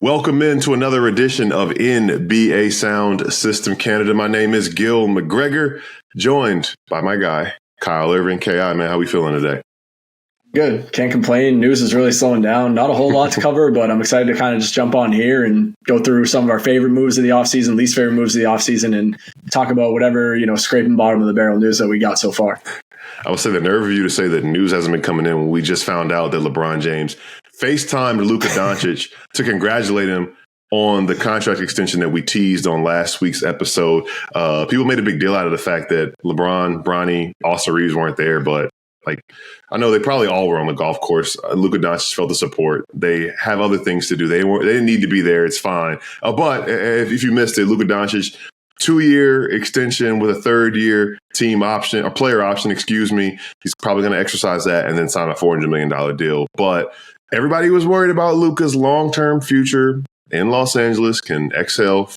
Welcome into another edition of NBA Sound System Canada. My name is Gil McGregor, joined by my guy, Kyle Irving. KI, man, how we feeling today? Good. Can't complain. News is really slowing down. Not a whole lot to cover, but I'm excited to kind of just jump on here and go through some of our favorite moves of the offseason, least favorite moves of the offseason, and talk about whatever, scraping bottom of the barrel news that we got so far. I would say the nerve of you to say that news hasn't been coming in when we just found out that LeBron James FaceTimed Luka Doncic to congratulate him on the contract extension that we teased on last week's episode. People made a big deal out of the fact that LeBron, Bronny, Austin Reeves weren't there, but I know they probably all were on the golf course. Luka Doncic felt the support. They have other things to do. They didn't need to be there. It's fine. But if you missed it, Luka Doncic, 2-year extension with a third-year team option, or player option, excuse me. He's probably going to exercise that and then sign a $400 million deal. But everybody was worried about Luka's long-term future in Los Angeles. Can exhale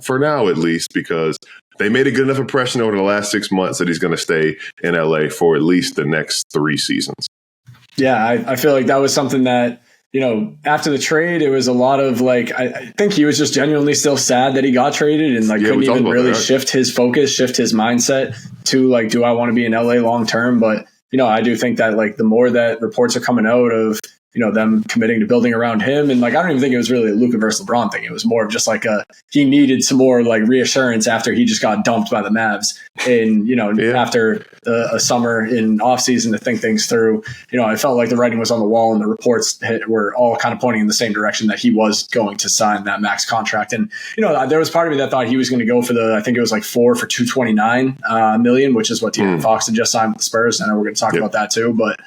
for now, at least, because they made a good enough impression over the last 6 months that he's going to stay in LA for at least the next 3 seasons. Yeah, I feel like that was something that, after the trade, it was a lot of I think he was just genuinely still sad that he got traded and couldn't even really shift his focus, shift his mindset to do I want to be in LA long term? But, I do think that the more that reports are coming out of, them committing to building around him. And I don't even think it was really a Luka versus LeBron thing. It was more of just he needed some more reassurance after he just got dumped by the Mavs. And, after a summer in offseason to think things through, I felt like the writing was on the wall and the reports were all kind of pointing in the same direction that he was going to sign that max contract. And, there was part of me that thought he was going to go for I think it was 4 for $229 million, which is what De'Aaron Fox had just signed with the Spurs. I know we're going to talk about that too, but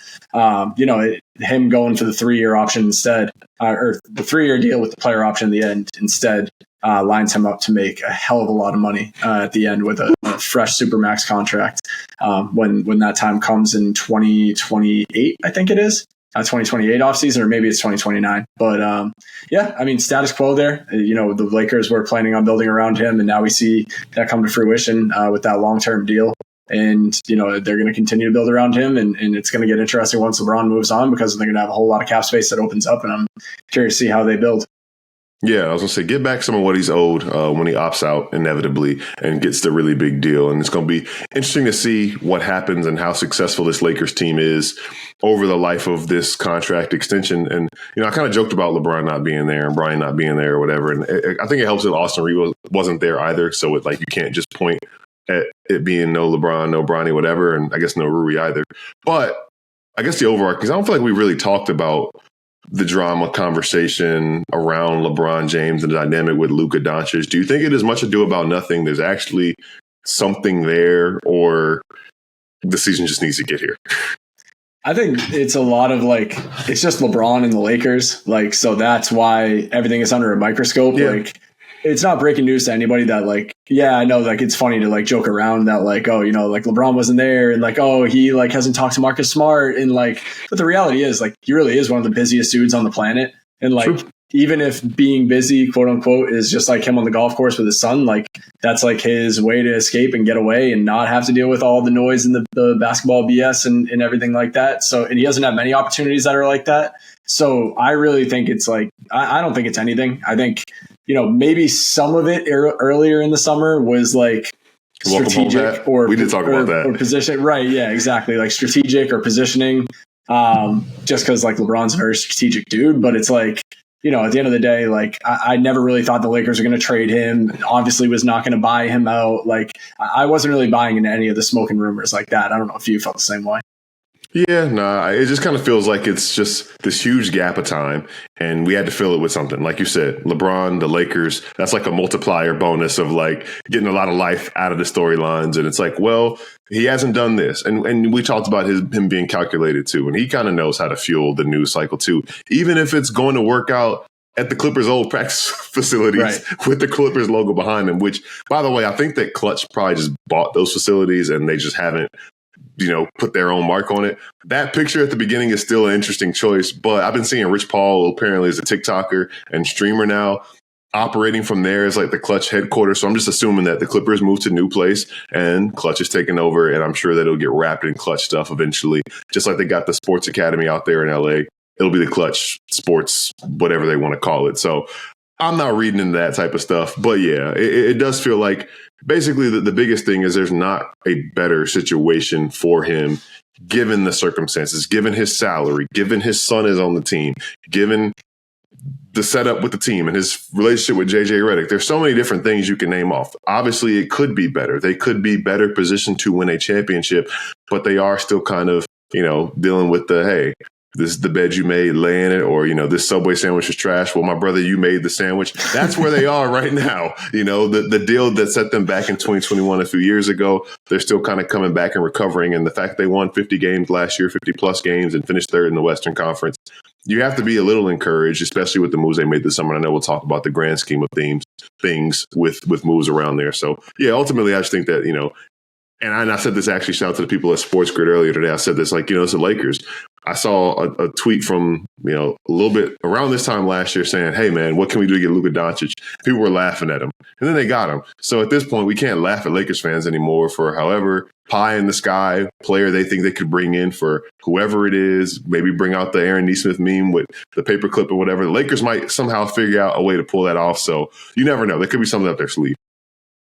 him going for the 3-year option instead, or the 3-year deal with the player option in the end instead, lines him up to make a hell of a lot of money at the end with a fresh supermax contract when that time comes in 2028, I think it is. 2028 offseason, or maybe it's 2029. But status quo there. The Lakers were planning on building around him, and now we see that come to fruition with that long-term deal. And, they're going to continue to build around him. And it's going to get interesting once LeBron moves on, because they're going to have a whole lot of cap space that opens up. And I'm curious to see how they build. Yeah, I was going to say, get back some of what he's owed when he opts out inevitably and gets the really big deal. And it's going to be interesting to see what happens and how successful this Lakers team is over the life of this contract extension. And, I kind of joked about LeBron not being there and Brian not being there or whatever. And I think it helps that Austin Reeves wasn't there either. So you can't just point at it being no LeBron, no Bronny, whatever, and I guess no Rui either. But I guess the overall, because I don't feel like we really talked about the drama conversation around LeBron James and the dynamic with Luka Doncic. Do you think it is much ado about nothing? There's actually something there, or the season just needs to get here? I think it's a lot of it's just LeBron and the Lakers. So that's why everything is under a microscope. Yeah. It's not breaking news to anybody that I know it's funny to joke around that LeBron wasn't there and he hasn't talked to Marcus Smart and but the reality is he really is one of the busiest dudes on the planet. And even if being busy, quote unquote, is just him on the golf course with his son, that's his way to escape and get away and not have to deal with all the noise and the basketball BS and everything like that. So, and he doesn't have many opportunities that are like that. So I really think it's I don't think it's anything. I think, maybe some of it earlier in the summer was strategic or we did talk about that or position. Right. Yeah, exactly. Strategic or positioning. Just because LeBron's a very strategic dude, but it's at the end of the day, I never really thought the Lakers were going to trade him. Obviously was not going to buy him out. I wasn't really buying into any of the smoke and rumors like that. I don't know if you felt the same way. Yeah, it just kind of feels like it's just this huge gap of time, and we had to fill it with something. Like you said, LeBron, the Lakers, that's a multiplier bonus of getting a lot of life out of the storylines. And it's well, he hasn't done this. And we talked about him being calculated too, and he kind of knows how to fuel the news cycle too, even if it's going to work out at the Clippers' old practice facilities with the Clippers logo behind them, which, by the way, I think that Clutch probably just bought those facilities and they just haven't put their own mark on it. That picture at the beginning is still an interesting choice, but I've been seeing Rich Paul apparently is a TikToker and streamer now operating from there as the Clutch headquarters. So I'm just assuming that the Clippers moved to a new place and Clutch is taking over, and I'm sure that it'll get wrapped in Clutch stuff eventually, just like they got the Sports Academy out there in LA. it'll be the clutch sports, whatever they want to call it. So I'm not reading into that type of stuff. But yeah, it does feel like basically the biggest thing is there's not a better situation for him given the circumstances, given his salary, given his son is on the team, given the setup with the team and his relationship with JJ Redick. There's so many different things you can name off. Obviously, it could be better. They could be better positioned to win a championship, but they are still kind of, dealing with hey, this is the bed you made, lay in it, or, this Subway sandwich is trash. Well, my brother, you made the sandwich. That's where they are right now. The deal that set them back in 2021 a few years ago, they're still kind of coming back and recovering. And the fact they won 50 games last year, 50 plus games, and finished third in the Western Conference, you have to be a little encouraged, especially with the moves they made this summer. I know we'll talk about the grand scheme of things with moves around there. So, yeah, ultimately, I just think that, and I said this actually, shout out to the people at Sports Grid earlier today. I said this, it's the Lakers. I saw a tweet from, a little bit around this time last year saying, hey, man, what can we do to get Luka Doncic? People were laughing at him. And then they got him. So at this point, we can't laugh at Lakers fans anymore for however pie in the sky player they think they could bring in for whoever it is. Maybe bring out the Aaron Nesmith meme with the paperclip or whatever. The Lakers might somehow figure out a way to pull that off. So you never know. There could be something up their sleeve.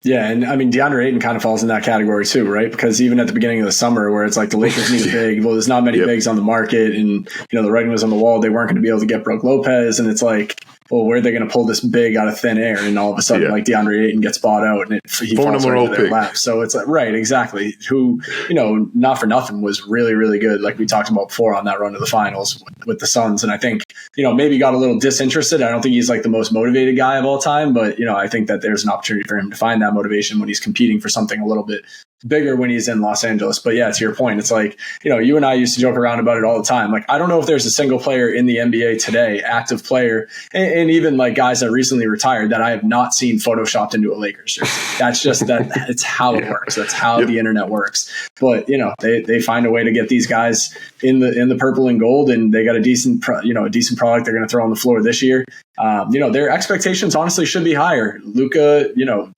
Yeah, and I mean, DeAndre Ayton kind of falls in that category too, right? Because even at the beginning of the summer where it's like the Lakers need a big, well, there's not many bigs on the market, and, the writing was on the wall. They weren't going to be able to get Brook Lopez, and it's like, well, where are they going to pull this big out of thin air? And all of a sudden, like DeAndre Ayton gets bought out, and he falls right into their lap. So it's like, right, exactly. Who, not for nothing, was really, really good, like we talked about before on that run to the finals with the Suns. And I think, maybe got a little disinterested. I don't think he's like the most motivated guy of all time, but, I think that there's an opportunity for him to find that motivation when he's competing for something a little bit bigger when he's in Los Angeles. But yeah, to your point, it's like, you and I used to joke around about it all the time. Like, I don't know if there's a single player in the NBA today, active player, and even like guys that recently retired, that I have not seen photoshopped into a Lakers jersey. That's just that it's how it works. That's how the internet works. But, they find a way to get these guys in the purple and gold, and they got a decent product they're going to throw on the floor this year. Their expectations honestly should be higher. Luka,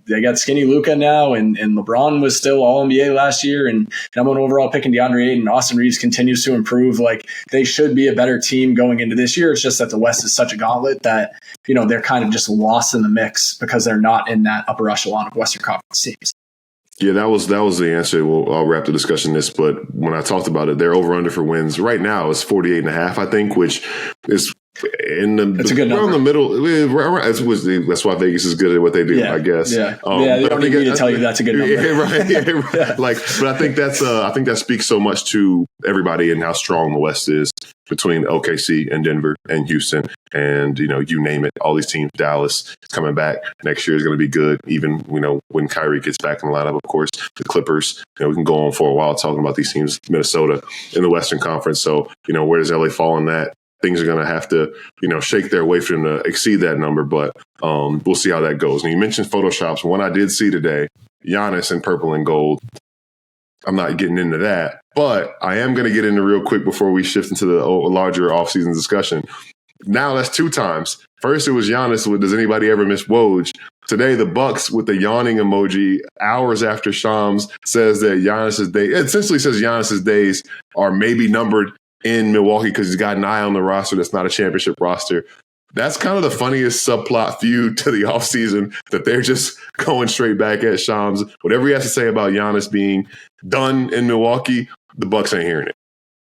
they got skinny Luka now, and LeBron was still All-NBA last year, and number one overall pick in DeAndre Ayton. Austin Reeves continues to improve. Like, they should be a better team going into this year. It's just that the West is such a gauntlet that, they're kind of just lost in the mix because they're not in that upper echelon of Western Conference teams. Yeah, that was the answer. I'll wrap the discussion this, but when I talked about it, their over-under for wins right now is 48.5, I think, which is it's a good number. Around the middle. That's why Vegas is good at what they do, I guess. Yeah, they don't need me to tell you that's a good number. Right. But I think that speaks so much to everybody and how strong the West is between OKC and Denver and Houston and you name it. All these teams, Dallas is coming back next year is going to be good. Even when Kyrie gets back in the lineup, of course, the Clippers. We can go on for a while talking about these teams. Minnesota in the Western Conference. So where does LA fall in that? Things are going to have to, shake their way for them to exceed that number. But we'll see how that goes. And you mentioned Photoshops. One I did see today, Giannis in purple and gold. I'm not getting into that, but I am going to get into real quick before we shift into the larger offseason discussion. Now that's two times. First, it was Giannis with Does Anybody Ever Miss Woj? Today, the Bucks with the yawning emoji hours after Shams says that Giannis's days are maybe numbered in Milwaukee because he's got an eye on the roster that's not a championship roster. That's kind of the funniest subplot feud to the offseason, that they're just going straight back at Shams. Whatever he has to say about Giannis being done in Milwaukee, the Bucks ain't hearing it.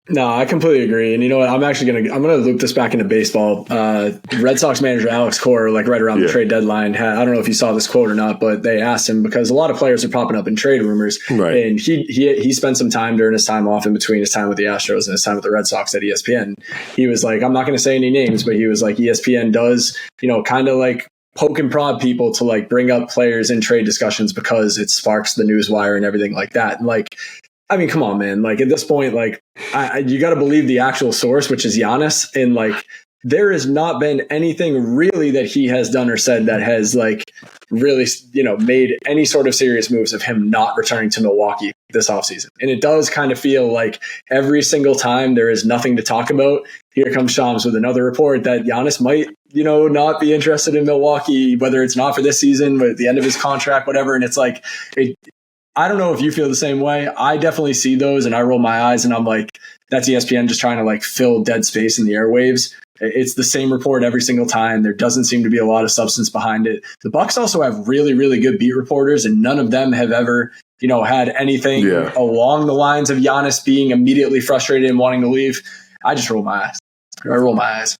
No, I completely agree. And you know what? I'm gonna loop this back into baseball. Red Sox manager Alex Cora, like right around the trade deadline, I don't know if you saw this quote or not, but they asked him, because a lot of players are popping up in trade rumors, right? And he spent some time during his time off in between his time with the Astros and his time with the Red Sox at ESPN. He was like, I'm not going to say any names, but he was like, ESPN does, kind of like poke and prod people to like bring up players in trade discussions because it sparks the news wire and everything like that. And like, I mean, come on, man. Like at this point, like you got to believe the actual source, which is Giannis. And like, there has not been anything really that he has done or said that has like really, made any sort of serious moves of him not returning to Milwaukee this offseason. And it does kind of feel like every single time there is nothing to talk about, here comes Shams with another report that Giannis might, not be interested in Milwaukee, whether it's not for this season, but at the end of his contract, whatever. And it's like, I don't know if you feel the same way. I definitely see those and I roll my eyes and I'm like, that's ESPN just trying to like fill dead space in the airwaves. It's the same report every single time. There doesn't seem to be a lot of substance behind it. The Bucks also have really, really good beat reporters, and none of them have ever, had anything along the lines of Giannis being immediately frustrated and wanting to leave. I just roll my eyes. I roll my eyes.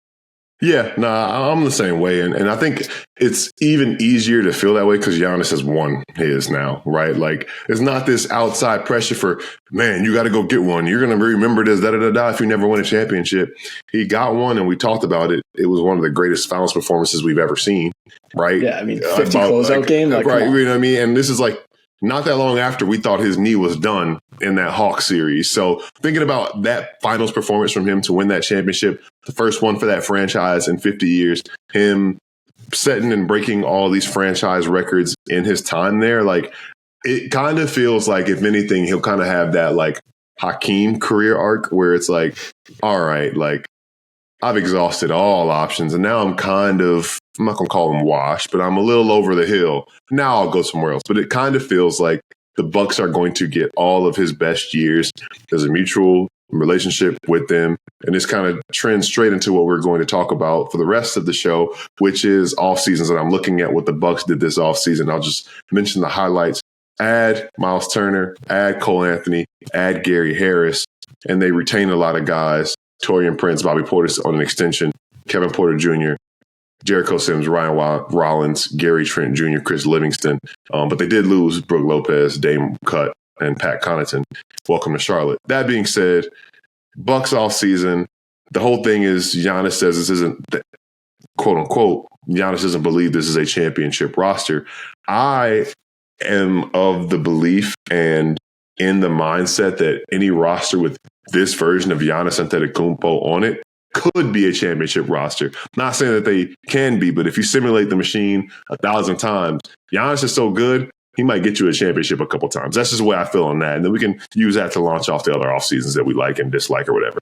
Yeah, I'm the same way. And I think it's even easier to feel that way because Giannis has won his now, right? Like, it's not this outside pressure for, man, you got to go get one. You're going to remember this, da-da-da-da, if you never win a championship. He got one, and we talked about it. It was one of the greatest finals performances we've ever seen, right? Yeah, 50 closeout game. Like, right, you know what I mean? And this is like, not that long after we thought his knee was done in that Hawks series. So thinking about that finals performance from him to win that championship, the first one for that franchise in 50 years, him setting and breaking all these franchise records in his time there, like, it kind of feels like, if anything, he'll kind of have that like Hakeem career arc where it's like, all right, like, I've exhausted all options, and now I'm not going to call him washed, but I'm a little over the hill. Now I'll go somewhere else. But it kind of feels like the Bucks are going to get all of his best years. There's a mutual relationship with them, and this kind of trends straight into what we're going to talk about for the rest of the show, which is off seasons. And I'm looking at what the Bucks did this off season. I'll just mention the highlights. Add Miles Turner, add Cole Anthony, add Gary Harris, and they retain a lot of guys. Taurean Prince, Bobby Portis on an extension, Kevin Porter Jr., Jericho Sims, Ryan Rollins, Gary Trent Jr., Chris Livingston. But they did lose Brook Lopez, Dame Cut, and Pat Connaughton. Welcome to Charlotte. That being said, Bucks off season, the whole thing is Giannis says this isn't, quote unquote, Giannis doesn't believe this is a championship roster. I am of the belief and in the mindset that any roster with this version of Giannis Antetokounmpo on it could be a championship roster. Not saying that they can be, but if you simulate the machine 1,000 times, Giannis is so good, he might get you a championship a couple times. That's just the way I feel on that. And then we can use that to launch off the other off seasons that we like and dislike or whatever.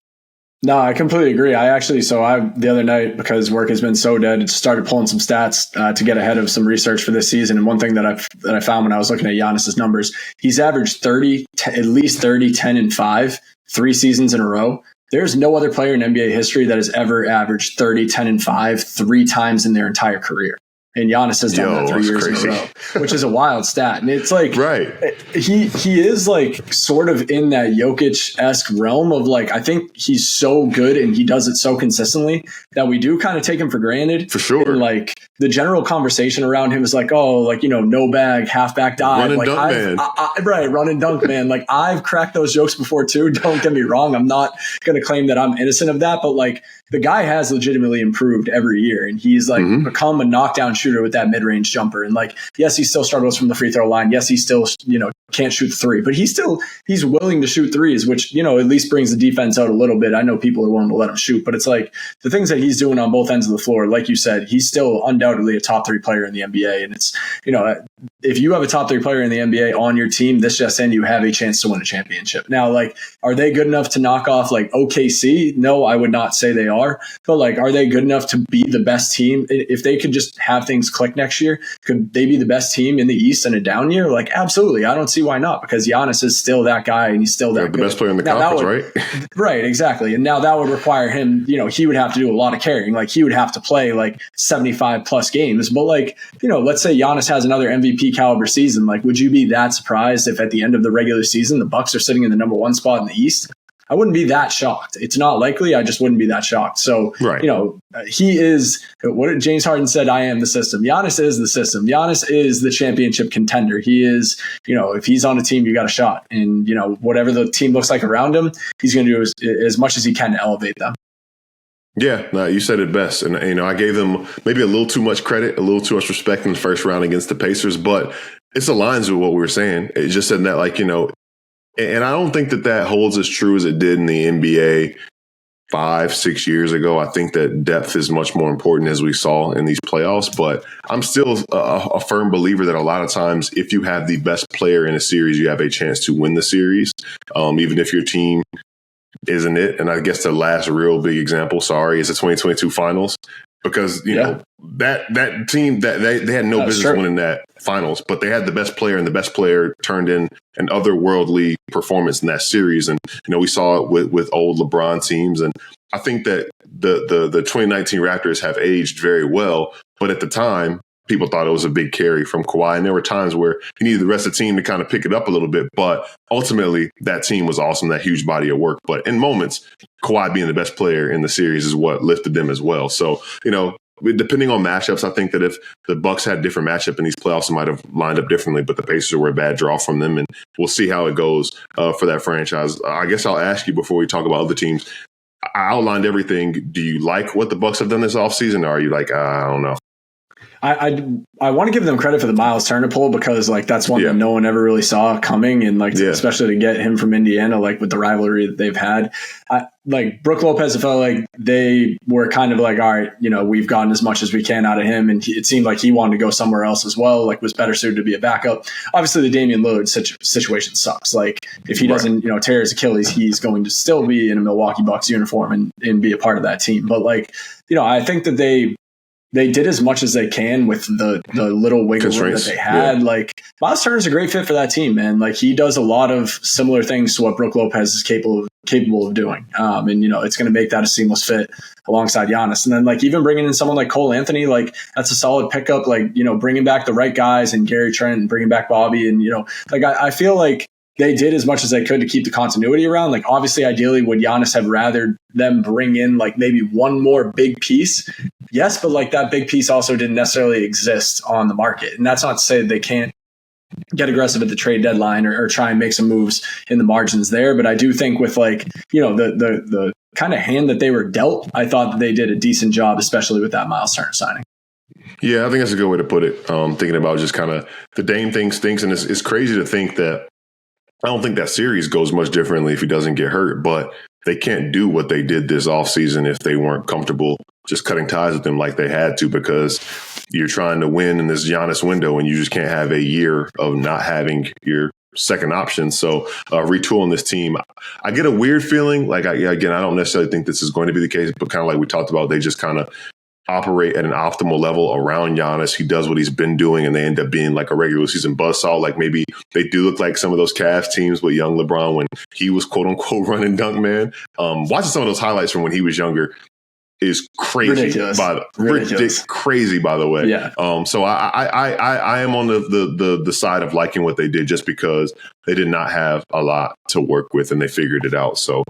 No, I completely agree. The other night, because work has been so dead, started pulling some stats to get ahead of some research for this season. And one thing that I found when I was looking at Giannis's numbers, he's averaged at least 30, 10, and 5, 3 seasons in a row. There's no other player in NBA history that has ever averaged 30, 10, and 5 3 times in their entire career. And Giannis has done that 3 years in a row, which is a wild stat. And it's like, right. He is like sort of in that Jokic-esque realm of like, I think he's so good and he does it so consistently that we do kind of take him for granted. For sure. And like the general conversation around him is like, oh, like, no bag, halfback dive. Run and dunk man. Right. Run and dunk man. Like, I've cracked those jokes before too. Don't get me wrong. I'm not going to claim that I'm innocent of that, but like, the guy has legitimately improved every year, and he's like become a knockdown shooter with that mid-range jumper. And like, yes, he still struggles from the free throw line. Yes, he still, can't shoot 3, but he's willing to shoot threes, which, at least brings the defense out a little bit. I know people are willing to let him shoot, but it's like the things that he's doing on both ends of the floor, like you said, he's still undoubtedly a top 3 player in the NBA. And it's, if you have a top 3 player in the NBA on your team, this just in, you have a chance to win a championship. Now, like, are they good enough to knock off like OKC? No, I would not say they are. But like, are they good enough to be the best team? If they could just have things click next year, could they be the best team in the East in a down year? Like, absolutely. I don't see why not, because Giannis is still that guy and he's still that the best player in the conference, right? Right, exactly. And now that would require him, he would have to do a lot of carrying. Like, he would have to play like 75 plus games. But like, let's say Giannis has another MVP caliber season. Like, would you be that surprised if at the end of the regular season, the Bucks are sitting in the number 1 spot in the East? I wouldn't be that shocked. It's not likely. I just wouldn't be that shocked. So, right. He is what James Harden said, I am the system. Giannis is the system. Giannis is the championship contender. He is, if he's on a team, you got a shot. And, whatever the team looks like around him, he's going to do as much as he can to elevate them. Yeah, no, you said it best. And, I gave them maybe a little too much credit, a little too much respect in the first round against the Pacers, but it aligns with what we were saying. It just said that, like, and I don't think that holds as true as it did in the NBA 5-6 years ago. I think that depth is much more important, as we saw in these playoffs. But I'm still a firm believer that a lot of times, if you have the best player in a series, you have a chance to win the series, even if your team isn't it. And I guess the last real big example, is the 2022 finals. because you know that team that they had no business winning that finals, but they had the best player, and the best player turned in an otherworldly performance in that series. And you know, we saw it with old LeBron teams, and I think that the 2019 Raptors have aged very well, but at the time, people thought it was a big carry from Kawhi. And there were times where he needed the rest of the team to kind of pick it up a little bit. But ultimately, that team was awesome, that huge body of work. But in moments, Kawhi being the best player in the series is what lifted them as well. So, you know, depending on matchups, I think that if the Bucks had different matchup in these playoffs, it might have lined up differently. But the Pacers were a bad draw from them. And we'll see how it goes for that franchise. I guess I'll ask you before we talk about other teams. I outlined everything. Do you like what the Bucks have done this offseason, or are you like, I don't know? I want to give them credit for the Miles Turner pull, because like that's one that no one ever really saw coming, and like especially to get him from Indiana, like with the rivalry that they've had. Like Brook Lopez, I felt like they were kind of like, all right, you know, we've gotten as much as we can out of him, and it seemed like he wanted to go somewhere else as well. Like was better suited to be a backup. Obviously, the Damian Lillard situation sucks. Like if he doesn't, you know, tear his Achilles, he's going to still be in a Milwaukee Bucks uniform and be a part of that team. But like, you know, I think that they did as much as they can with the little wiggle room that they had. Like Miles Turner's a great fit for that team, man. Like he does a lot of similar things to what Brook Lopez is capable of doing. And you know, it's going to make that a seamless fit alongside Giannis. And then like even bringing in someone like Cole Anthony, like that's a solid pickup. Like, you know, bringing back the right guys and Gary Trent and bringing back Bobby, and you know, like I feel like they did as much as they could to keep the continuity around. Like obviously, ideally, would Giannis have rather them bring in like maybe one more big piece? Yes, but like that big piece also didn't necessarily exist on the market. And that's not to say that they can't get aggressive at the trade deadline or try and make some moves in the margins there. But I do think with like, you know, the kind of hand that they were dealt, I thought that they did a decent job, especially with that Miles Turner signing. Yeah, I think that's a good way to put it. Thinking about just kind of the Dame thing stinks. And it's crazy to think that I don't think that series goes much differently if he doesn't get hurt, but they can't do what they did this offseason if they weren't comfortable just cutting ties with them like they had to, because you're trying to win in this Giannis window and you just can't have a year of not having your second option. So retooling this team, I get a weird feeling. Like, I don't necessarily think this is going to be the case, but kind of like we talked about, they just kind of operate at an optimal level around Giannis. He does what he's been doing, and they end up being like a regular season buzzsaw. Like maybe they do look like some of those Cavs teams with young LeBron when he was quote unquote run and dunk man. Watching some of those highlights from when he was younger is crazy. Ridiculous. Crazy, by the way. Yeah. So I am on the side of liking what they did, just because they did not have a lot to work with and they figured it out. So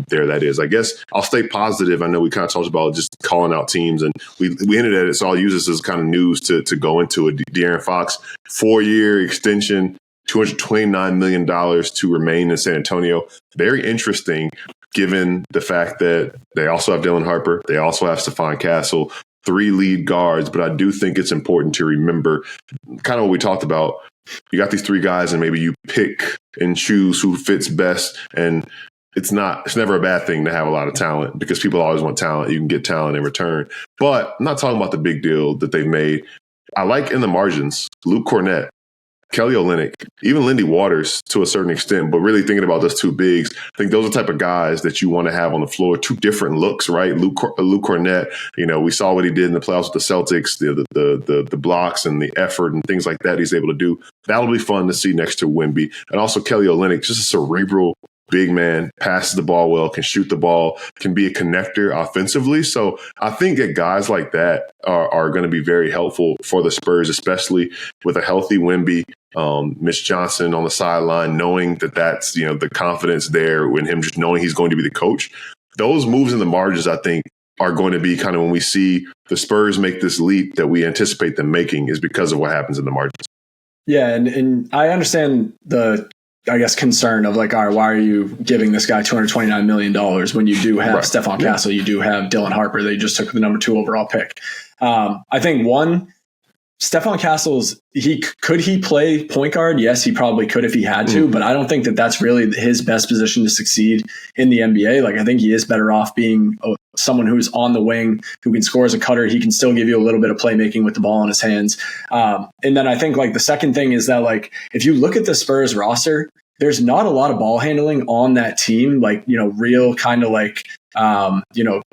there that is. I guess I'll stay positive. I know we kind of talked about just calling out teams, and we hinted at it. So I'll use this as kind of news to go into it. De'Aaron Fox, 4-year extension, $229 million to remain in San Antonio. Very interesting, given the fact that they also have Dylan Harper. They also have Stephon Castle, 3 lead guards. But I do think it's important to remember kind of what we talked about. You got these 3 guys, and maybe you pick and choose who fits best. And it's never a bad thing to have a lot of talent, because people always want talent. You can get talent in return. But I'm not talking about the big deal that they've made. I like in the margins, Luke Cornett, Kelly Olynyk, even Lindy Waters to a certain extent, but really thinking about those 2 bigs, I think those are the type of guys that you want to have on the floor. 2 different looks, right? Luke Cornett, you know, we saw what he did in the playoffs with the Celtics, the blocks and the effort and things like that he's able to do. That'll be fun to see next to Wemby. And also Kelly Olynyk, just a cerebral big man, passes the ball well, can shoot the ball, can be a connector offensively. So I think that guys like that are going to be very helpful for the Spurs, especially with a healthy Wemby, Mitch Johnson on the sideline, knowing that that's, you know, the confidence there in him, just knowing he's going to be the coach. Those moves in the margins, I think, are going to be kind of when we see the Spurs make this leap that we anticipate them making, is because of what happens in the margins. Yeah, and I understand the concern of like, all right, why are you giving this guy $229 million when you do have Stephon Castle, you do have Dylan Harper, they just took the number 2 overall pick. I think Stephon Castle's, could he play point guard? Yes, he probably could if he had to, but I don't think that that's really his best position to succeed in the NBA. Like, I think he is better off being someone who's on the wing, who can score as a cutter. He can still give you a little bit of playmaking with the ball in his hands. And then I think like the second thing is that like, if you look at the Spurs roster, there's not a lot of ball handling on that team, like, real kind of like,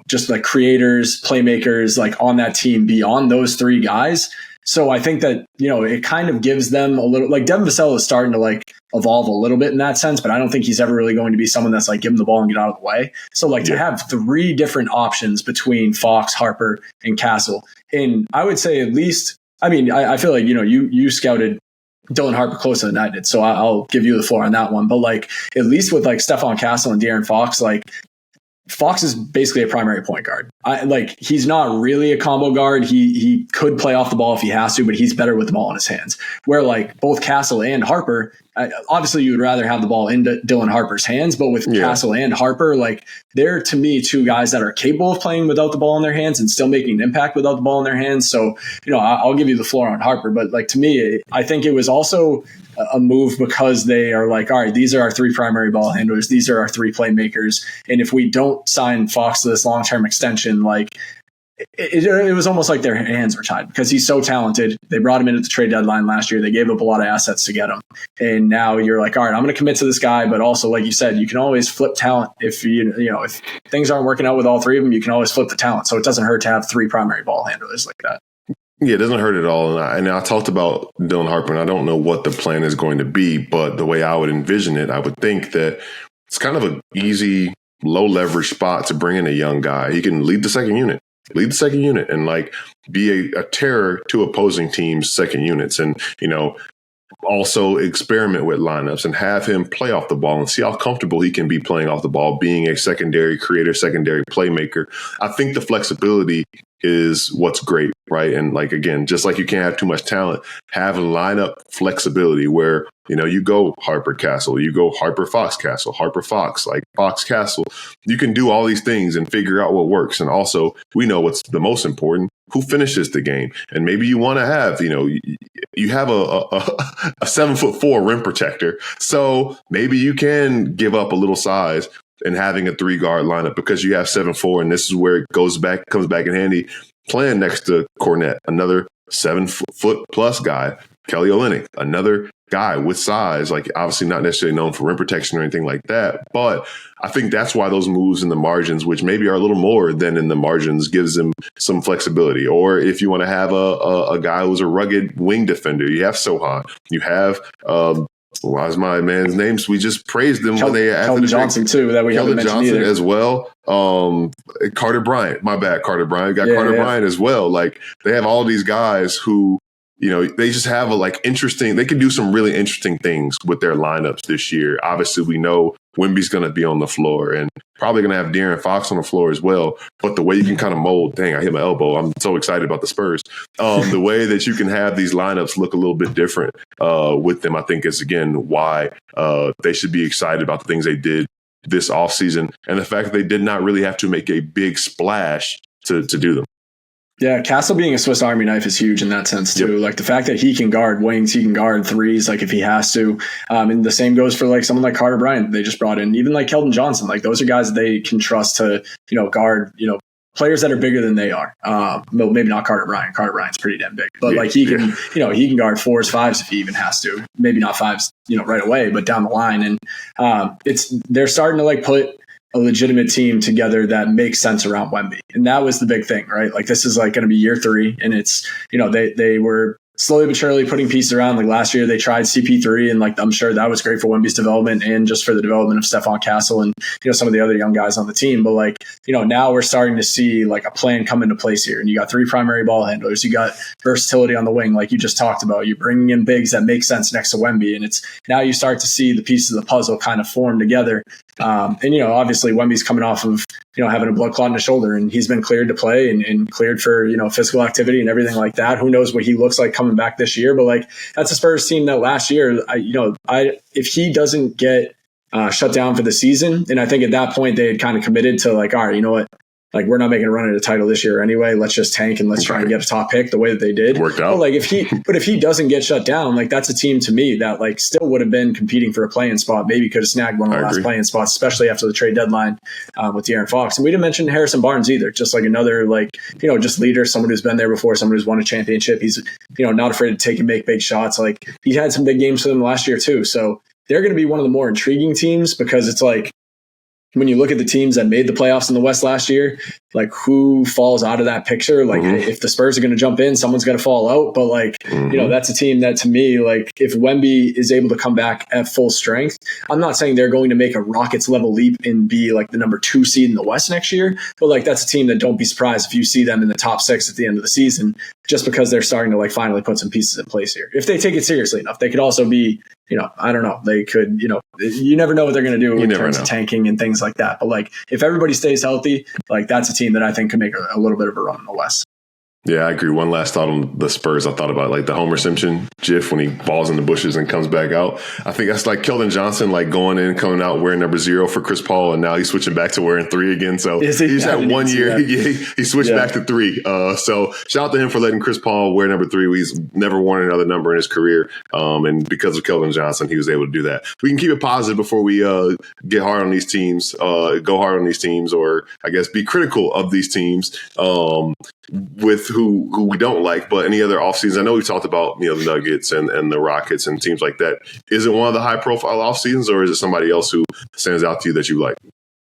just like creators, playmakers, like on that team beyond those three guys. So I think that, it kind of gives them a little, like Devin Vassell is starting to like evolve a little bit in that sense, but I don't think he's ever really going to be someone that's like give him the ball and get out of the way. So like to have three different options between Fox, Harper, and Castle. And I would say at least, I feel like, you scouted Dylan Harper closer than I did. So I'll give you the floor on that one. But like, at least with like Stephon Castle and De'Aaron Fox, like Fox is basically a primary point guard. He's not really a combo guard. He could play off the ball if he has to, but he's better with the ball in his hands. Where like both Castle and Harper, obviously you would rather have the ball in Dylan Harper's hands, but with Castle and Harper, like they're to me two guys that are capable of playing without the ball in their hands and still making an impact without the ball in their hands. So, I'll give you the floor on Harper, but like to me, I think it was also a move because they are like, all right, these are our three primary ball handlers. These are our three playmakers. And if we don't sign Fox to this long-term extension, like it was almost like their hands were tied because he's so talented. They brought him in at the trade deadline last year. They gave up a lot of assets to get him. And now you're like, all right, I'm going to commit to this guy. But also, like you said, you can always flip talent. If if things aren't working out with all three of them, you can always flip the talent. So it doesn't hurt to have three primary ball handlers like that. Yeah, it doesn't hurt at all. And I talked about Dylan Harper, and I don't know what the plan is going to be, but the way I would envision it, I would think that it's kind of an easy, low leverage spot to bring in a young guy. He can lead the second unit and like be a terror to opposing teams' second units. And, also experiment with lineups and have him play off the ball and see how comfortable he can be playing off the ball, being a secondary creator, secondary playmaker. I think the flexibility is what's great, right? And like, again, just like you can't have too much talent, have lineup flexibility where, you go Harper Castle, you go Harper Fox Castle, Harper Fox, like Fox Castle. You can do all these things and figure out what works. And also, we know what's the most important, who finishes the game. And maybe you want to have, you have a 7'4" rim protector. So maybe you can give up a little size and having a 3-guard lineup because you have 7'4", and this is where it comes back in handy. Playing next to Cornette, another 7-foot plus guy, Kelly Olynyk, another guy with size, like obviously not necessarily known for rim protection or anything like that. But I think that's why those moves in the margins, which maybe are a little more than in the margins, gives them some flexibility. Or if you want to have a guy who's a rugged wing defender, you have Sohan, you have why is my man's name? We just praised him when they Keldon Johnson too. That we haven't mentioned either. As well. Carter Bryant. My bad, Carter Bryant. Got Carter Bryant as well. Like they have all these guys who, they just have they can do some really interesting things with their lineups this year. Obviously, we know Wemby's going to be on the floor and probably going to have De'Aaron Fox on the floor as well. But the way you can kind of mold, I hit my elbow. I'm so excited about the Spurs. The way that you can have these lineups look a little bit different with them, I think is, again, why they should be excited about the things they did this offseason and the fact that they did not really have to make a big splash to do them. Yeah, Castle being a Swiss Army knife is huge in that sense too. Yep. Like the fact that he can guard wings, he can guard threes, like if he has to. And the same goes for like someone like Carter Bryant they just brought in, even like Keldon Johnson. Like those are guys that they can trust to, guard, players that are bigger than they are. Maybe not Carter Bryant. Carter Bryant's pretty damn big, but like he can, he can guard 4s, 5s if he even has to. Maybe not 5s, right away, but down the line. And they're starting to like put a legitimate team together that makes sense around Wemby. And that was the big thing, right? Like this is like going to be year 3 and it's, they were slowly but surely putting pieces around. Like last year they tried CP3 and like I'm sure that was great for Wemby's development and just for the development of Stephon Castle and some of the other young guys on the team. But like now we're starting to see like a plan come into place here, and you got 3 primary ball handlers, you got versatility on the wing like you just talked about, you're bringing in bigs that make sense next to Wemby, and it's now you start to see the pieces of the puzzle kind of form together. And obviously Wemby's coming off of having a blood clot in his shoulder, and he's been cleared to play and cleared for physical activity and everything like that. Who knows what he looks like coming back this year? But like that's a Spurs team that last year, if he doesn't get shut down for the season, and I think at that point they had kind of committed to like, all right, you know what? Like we're not making a run at a title this year anyway. Let's just tank and let's try and get a top pick the way that they did. Worked out. But like if he doesn't get shut down, like that's a team to me that like still would have been competing for a play-in spot. Maybe could have snagged one of the last play-in spots, especially after the trade deadline with De'Aaron Fox. And we didn't mention Harrison Barnes either. Just like another like just leader, someone who's been there before, someone who's won a championship. He's not afraid to take and make big shots. Like he had some big games for them last year too. So they're going to be one of the more intriguing teams, because it's like, when you look at the teams that made the playoffs in the West last year, like who falls out of that picture? Like if the Spurs are going to jump in, someone's going to fall out. But like, that's a team that, to me, like if Wemby is able to come back at full strength, I'm not saying they're going to make a Rockets level leap and be like the number 2 seed in the West next year. But like, that's a team that don't be surprised if you see them in the top 6 at the end of the season, just because they're starting to like finally put some pieces in place here. If they take it seriously enough, they could also be, I don't know. They could, you never know what they're going to do in terms of tanking and things like that. But like, if everybody stays healthy, like that's a team that I think could make a little bit of a run in the West. Yeah, I agree. One last thought on the Spurs. I thought about like the Homer Simpson gif when he falls in the bushes and comes back out. I think that's like Keldon Johnson, like going in, coming out wearing number 0 for Chris Paul, and now he's switching back to wearing 3 again. So he's had 1 year. He switched back to 3. So shout out to him for letting Chris Paul wear number 3. He's never worn another number in his career. And because of Keldon Johnson, he was able to do that. We can keep it positive before we get hard on these teams, go hard on these teams, or I guess be critical of these teams. With who we don't like, but any other offseasons. I know we've talked about, the Nuggets and the Rockets and teams like that. Is it one of the high profile offseasons, or is it somebody else who stands out to you that you like?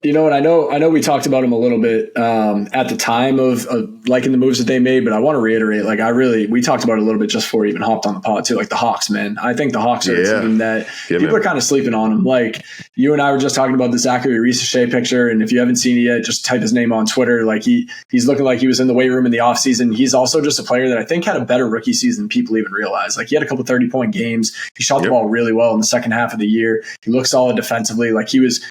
You know what? I know we talked about him a little bit at the time of liking the moves that they made, but I want to reiterate, like we talked about it a little bit just before we even hopped on the pod too, like the Hawks, man. I think the Hawks are a team that people are kind of sleeping on them. Like you and I were just talking about the Zachary Risache picture, and if you haven't seen it yet, just type his name on Twitter. Like he's looking like he was in the weight room in the offseason. He's also just a player that I think had a better rookie season than people even realize. Like he had a couple 30-point games. He shot the ball really well in the second half of the year. He looked solid defensively. Like he was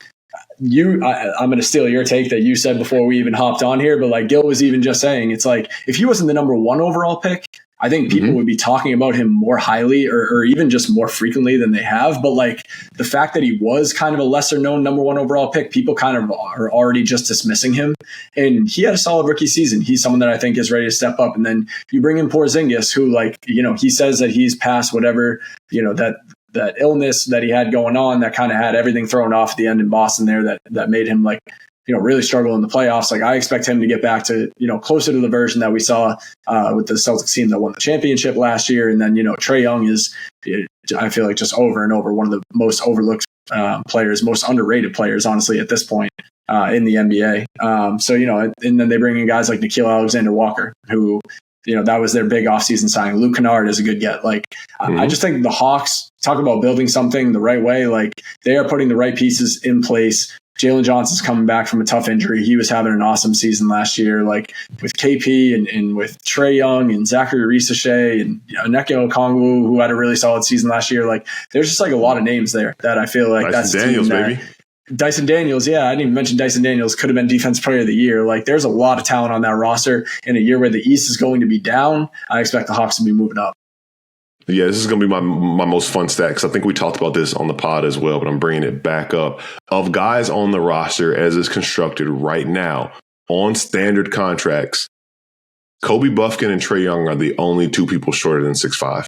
I'm going to steal your take that you said before we even hopped on here, but like Gil was even just saying, it's like, if he wasn't the number 1 overall pick, I think people would be talking about him more highly or even just more frequently than they have. But like the fact that he was kind of a lesser known number 1 overall pick, people kind of are already just dismissing him. And he had a solid rookie season. He's someone that I think is ready to step up. And then you bring in Porzingis, who like, he says that he's past whatever, that illness that he had going on that kind of had everything thrown off at the end in Boston there that made him like, really struggle in the playoffs. Like I expect him to get back to, closer to the version that we saw with the Celtics team that won the championship last year. And then, Trae Young is, I feel like just over and over one of the most overlooked players, most underrated players, honestly, at this point in the NBA. And then they bring in guys like Nickeil Alexander-Walker, who, that was their big offseason signing. Luke Kennard is a good get. Like, I just think the Hawks, talk about building something the right way. Like, they are putting the right pieces in place. Jalen Johnson's coming back from a tough injury. He was having an awesome season last year, like with KP and with Trae Young and Zachary Risache and Onyeka Okongwu, who had a really solid season last year. Like, there's just like a lot of names there that I feel like Dyson Daniels, baby. Dyson Daniels, yeah, I didn't even mention Dyson Daniels, could have been Defensive Player of the Year. Like, there's a lot of talent on that roster. In a year where the East is going to be down, I expect the Hawks to be moving up. Yeah, this is going to be my most fun stat, because I think we talked about this on the pod as well, but I'm bringing it back up. Of guys on the roster as it's constructed right now on standard contracts, Kobe Buffkin and Trae Young are the only 2 people shorter than 6'5".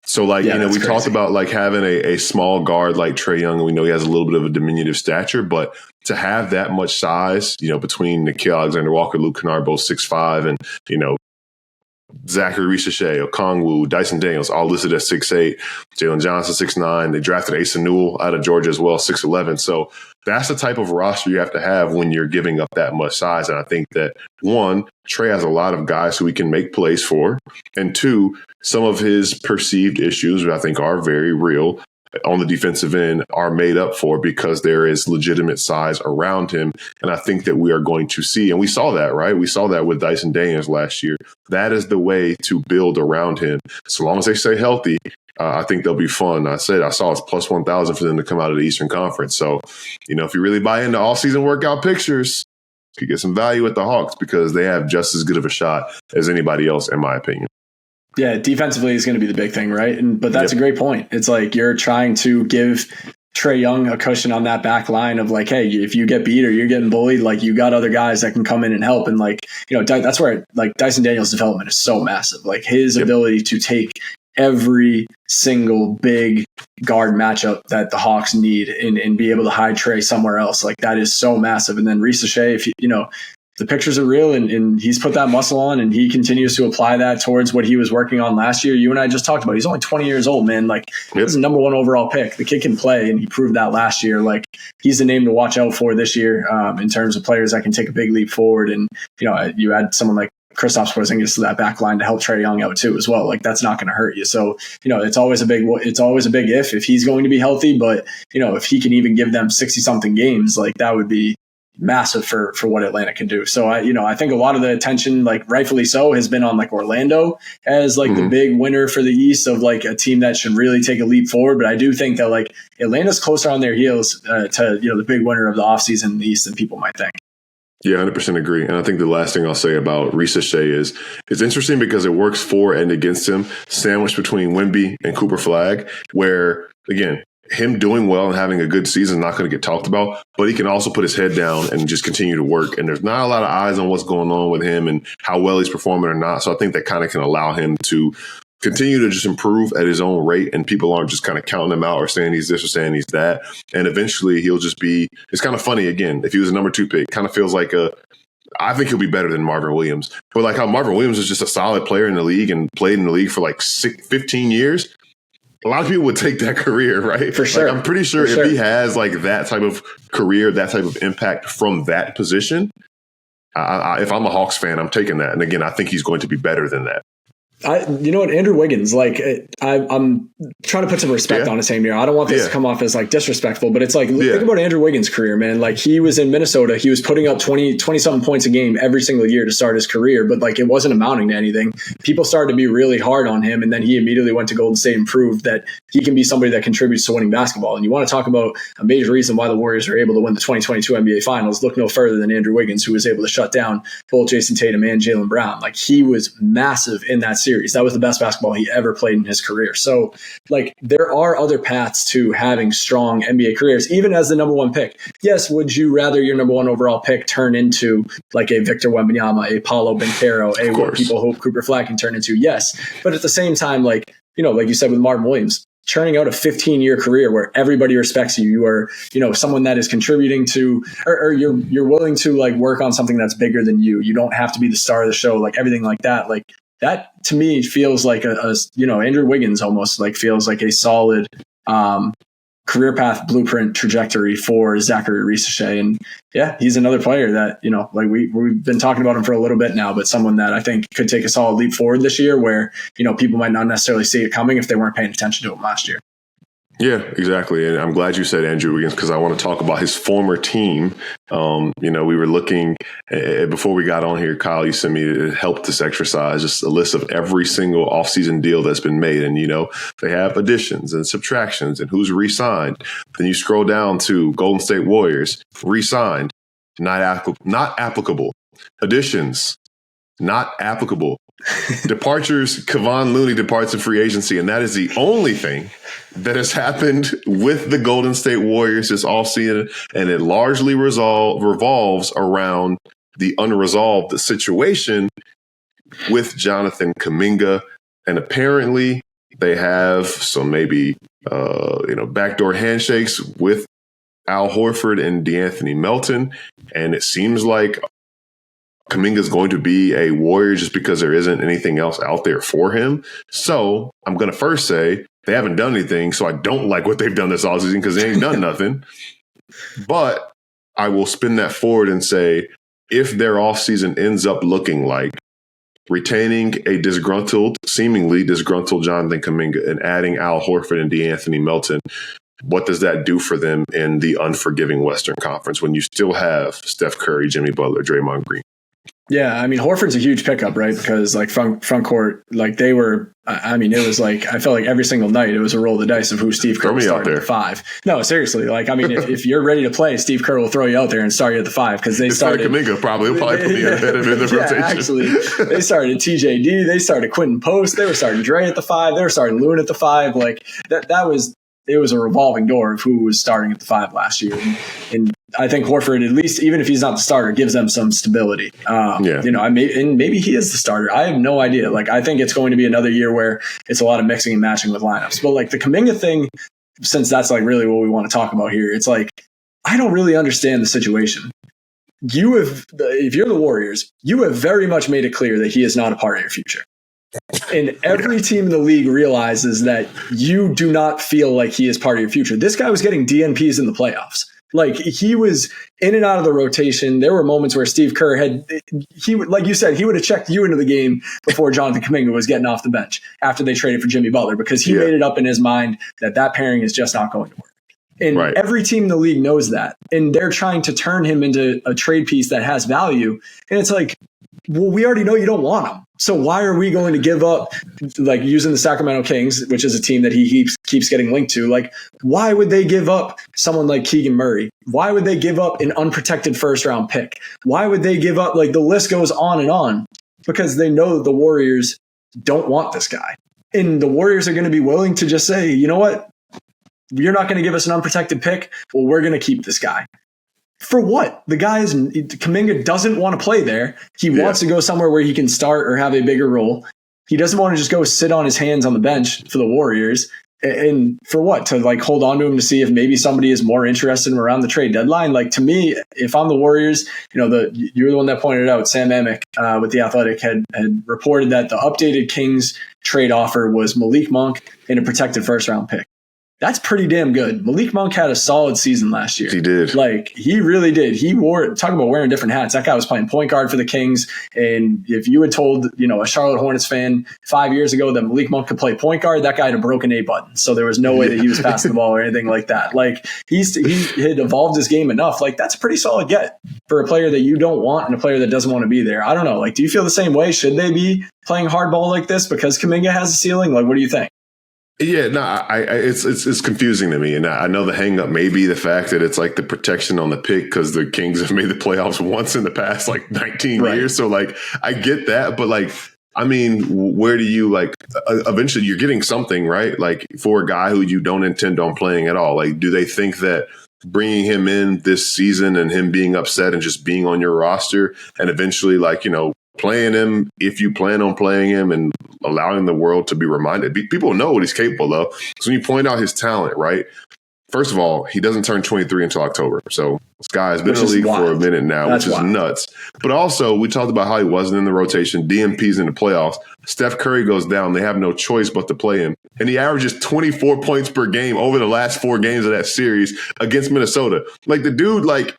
So, like, we talked about, like, having a small guard like Trae Young, and we know he has a little bit of a diminutive stature, but to have that much size, between Nickeil Alexander-Walker, Luke Kennard, both 6'5", and, Zachary Risache, Okongwu, Dyson Daniels, all listed at 6'8", Jalen Johnson, 6'9". They drafted Asa Newell out of Georgia as well, 6'11". So that's the type of roster you have to have when you're giving up that much size. And I think that, 1, Trae has a lot of guys who he can make plays for. And 2, some of his perceived issues, which I think are very real on the defensive end, are made up for because there is legitimate size around him. And I think that we are going to see, and we saw that, right? We saw that with Dyson Daniels last year. That is the way to build around him. So long as they stay healthy, I think they'll be fun. I saw it's plus 1,000 for them to come out of the Eastern Conference. So, if you really buy into all-season workout pictures, you could get some value at the Hawks because they have just as good of a shot as anybody else, in my opinion. Yeah, defensively is going to be the big thing, right? But that's a great point. It's like you're trying to give Trae Young a cushion on that back line of like, hey, if you get beat or you're getting bullied, like you got other guys that can come in and help. And like, that's where like Dyson Daniels' development is so massive. Like his ability to take every single big guard matchup that the Hawks need and be able to hide Trae somewhere else. Like that is so massive. And then Risache, if the pictures are real, and he's put that muscle on, and he continues to apply that towards what he was working on last year. You and I just talked about, he's only 20 years old, man. Like, he's a number one overall pick. The kid can play, and he proved that last year. Like, he's the name to watch out for this year in terms of players that can take a big leap forward. And, you add someone like Kristaps Porzingis to that back line to help Trae Young out too as well. Like, that's not going to hurt you. So, it's always a big if he's going to be healthy, but if he can even give them 60 something games, like, that would be massive for what Atlanta can do. So I think a lot of the attention, like rightfully so, has been on like Orlando as like the big winner for the East of like a team that should really take a leap forward. But I do think that like Atlanta's closer on their heels to the big winner of the offseason in the East than people might think. Yeah, 100% agree. And I think the last thing I'll say about Risache is it's interesting because it works for and against him, sandwiched between Wemby and Cooper Flagg, where, again, him doing well and having a good season is not going to get talked about, but he can also put his head down and just continue to work. And there's not a lot of eyes on what's going on with him and how well he's performing or not. So I think that kind of can allow him to continue to just improve at his own rate, and people aren't just kind of counting him out or saying he's this or saying he's that. And eventually he'll just be, it's kind of funny again, if he was a number 2 pick, kind of feels like I think he'll be better than Marvin Williams. But like how Marvin Williams is just a solid player in the league and played in the league for like 15 years. A lot of people would take that career, right? For sure. Like, I'm pretty sure if he has like that type of career, that type of impact from that position, if I'm a Hawks fan, I'm taking that. And again, I think he's going to be better than that. You know what, Andrew Wiggins, like I'm trying to put some respect on his name here. I don't want this to come off as like disrespectful, but it's like, think about Andrew Wiggins' career, man. Like, he was in Minnesota. He was putting up 20 something points a game every single year to start his career, but like, it wasn't amounting to anything. People started to be really hard on him. And then he immediately went to Golden State and proved that he can be somebody that contributes to winning basketball. And you want to talk about a major reason why the Warriors are able to win the 2022 NBA Finals. Look no further than Andrew Wiggins, who was able to shut down both Jason Tatum and Jaylen Brown. Like, he was massive in that series. That was the best basketball he ever played in his career. So like, there are other paths to having strong NBA careers, even as the number 1 pick. Yes, would you rather your number 1 overall pick turn into like a Victor Wembanyama, a Paolo Banchero, what people hope Cooper Flagg can turn into? Yes. But at the same time, like, like you said with Marvin Williams, churning out a 15-year career where everybody respects you. You are, someone that is contributing to, or you're willing to like work on something that's bigger than you. You don't have to be the star of the show, like everything like that. Like, that to me feels like Andrew Wiggins almost like feels like a solid career path blueprint trajectory for Zachary Risache. And yeah, he's another player that, like we've been talking about him for a little bit now, but someone that I think could take a solid leap forward this year where, people might not necessarily see it coming if they weren't paying attention to him last year. Yeah, exactly. And I'm glad you said Andrew Wiggins, because I want to talk about his former team. We were looking before we got on here, Kyle, you sent me to help this exercise, just a list of every single offseason deal that's been made. And, they have additions and subtractions and who's re-signed. Then you scroll down to Golden State Warriors, re-signed, not applicable. Additions, not applicable. Departures, Kevon Looney departs in free agency, and that is the only thing that has happened with the Golden State Warriors this offseason, and it largely revolves around the unresolved situation with Jonathan Kuminga, and apparently they have some maybe backdoor handshakes with Al Horford and DeAnthony Melton, and it seems like Kuminga is going to be a Warrior just because there isn't anything else out there for him. So I'm going to first say they haven't done anything, so I don't like what they've done this offseason because they ain't done nothing. But I will spin that forward and say, if their offseason ends up looking like retaining a seemingly disgruntled Jonathan Kuminga and adding Al Horford and DeAnthony Melton, what does that do for them in the unforgiving Western Conference when you still have Steph Curry, Jimmy Butler, Draymond Green? Yeah, I mean, Horford's a huge pickup, right? Because like front court, like they were, it was like, I felt like every single night it was a roll of the dice of who Steve Kerr was starting at the 5. No, seriously. Like, I mean, if you're ready to play, Steve Kerr will throw you out there and start you at the 5 because they started Kuminga probably. He'll probably put me ahead of in the rotation. Actually, they started TJD, they started Quentin Post, they were starting Dre at the 5, they were starting Loon at the 5. Like it was a revolving door of who was starting at the 5 last year. And I think Horford, at least, even if he's not the starter, gives them some stability. And maybe he is the starter. I have no idea. Like, I think it's going to be another year where it's a lot of mixing and matching with lineups. But like the Kuminga thing, since that's like really what we want to talk about here, it's like, I don't really understand the situation. if you're the Warriors, you have very much made it clear that he is not a part of your future. And every team in the league realizes that you do not feel like he is part of your future. This guy was getting DNPs in the playoffs. Like, he was in and out of the rotation. There were moments where Steve Kerr like you said, he would have checked you into the game before Jonathan Kuminga was getting off the bench after they traded for Jimmy Butler, because he made it up in his mind that pairing is just not going to work. And every team in the league knows that. And they're trying to turn him into a trade piece that has value. And it's like, well, we already know you don't want him. So why are we going to give up, like, using the Sacramento Kings, which is a team that he keeps getting linked to? Like, why would they give up someone like Keegan Murray? Why would they give up an unprotected first round pick? Why would they give up, like, the list goes on and on, because they know that the Warriors don't want this guy. And the Warriors are going to be willing to just say, you know what? You're not going to give us an unprotected pick. Well, we're going to keep this guy. For what? Kuminga doesn't want to play there. He wants to go somewhere where he can start or have a bigger role. He doesn't want to just go sit on his hands on the bench for the Warriors. And for what? To, like, hold on to him to see if maybe somebody is more interested in him around the trade deadline. Like, to me, if I'm the Warriors, you know, you're the one that pointed it out. Sam Amick with The Athletic had reported that the updated Kings trade offer was Malik Monk and a protected first round pick. That's pretty damn good. Malik Monk had a solid season last year. He did. Like, he really did. Talk about wearing different hats. That guy was playing point guard for the Kings. And if you had told, you know, a Charlotte Hornets fan 5 years ago that Malik Monk could play point guard, that guy had a broken A button. So there was no way that he was passing the ball or anything like that. Like, he had evolved his game enough. Like, that's a pretty solid get for a player that you don't want and a player that doesn't want to be there. I don't know. Like, do you feel the same way? Should they be playing hardball like this because Kuminga has a ceiling? Like, what do you think? Yeah, no, it's confusing to me, and I know the hang up may be the fact that it's like the protection on the pick because the Kings have made the playoffs once in the past like 19 years. So, like, I get that, but, like, I mean, where do you, like, eventually you're getting something, right? Like, for a guy who you don't intend on playing at all. Like, do they think that bringing him in this season and him being upset and just being on your roster and eventually, like, you know, playing him if you plan on playing him and allowing the world to be reminded. People know what he's capable of. So when you point out his talent, right? First of all, he doesn't turn 23 until October. So this guy has been in the league for a minute now, which is nuts. But also, we talked about how he wasn't in the rotation, DMPs in the playoffs. Steph Curry goes down. They have no choice but to play him. And he averages 24 points per game over the last 4 games of that series against Minnesota. Like, the dude, like,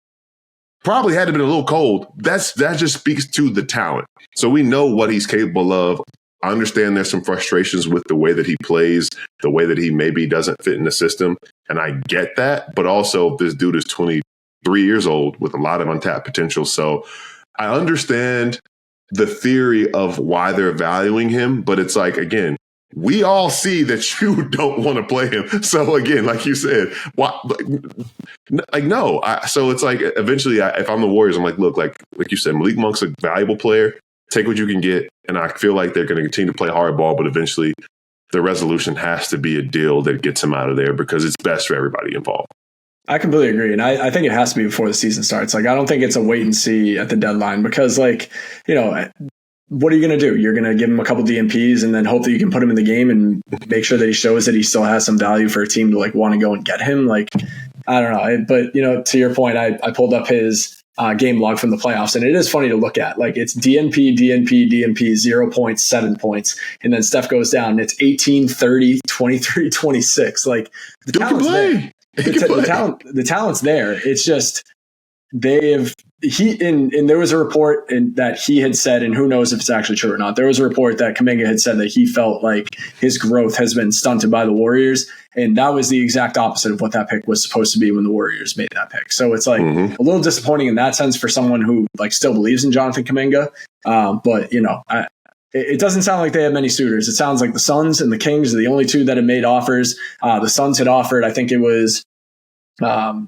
probably had to been a little cold. That just speaks to the talent. So we know what he's capable of. I understand there's some frustrations with the way that he plays, the way that he maybe doesn't fit in the system. And I get that. But also, this dude is 23 years old with a lot of untapped potential. So I understand the theory of why they're valuing him. But it's like, again, we all see that you don't want to play him. So again, like you said, why, like no. So it's like eventually, if I'm the Warriors, I'm like, look, like you said, Malik Monk's a valuable player. Take what you can get, and I feel like they're going to continue to play hardball. But eventually, the resolution has to be a deal that gets him out of there because it's best for everybody involved. I completely agree. And I think it has to be before the season starts. Like, I don't think it's a wait and see at the deadline because, like, you know, what are you going to do? You're going to give him a couple DMPs and then hope that you can put him in the game and make sure that he shows that he still has some value for a team to, like, want to go and get him. Like, I don't know. But, you know, to your point, I pulled up his game log from the playoffs, and it is funny to look at. Like, it's DNP, 0 points, 7 points. And then Steph goes down and it's 18, 30, 23, 26. Like, the talent's there. The talent's there. It's just and there was a report that he had said, and who knows if it's actually true or not. There was a report that Kuminga had said that he felt like his growth has been stunted by the Warriors. And that was the exact opposite of what that pick was supposed to be when the Warriors made that pick. So it's like a little disappointing in that sense for someone who, like, still believes in Jonathan Kuminga. But, you know, it doesn't sound like they have many suitors. It sounds like the Suns and the Kings are the only two that have made offers. The Suns had offered, I think it was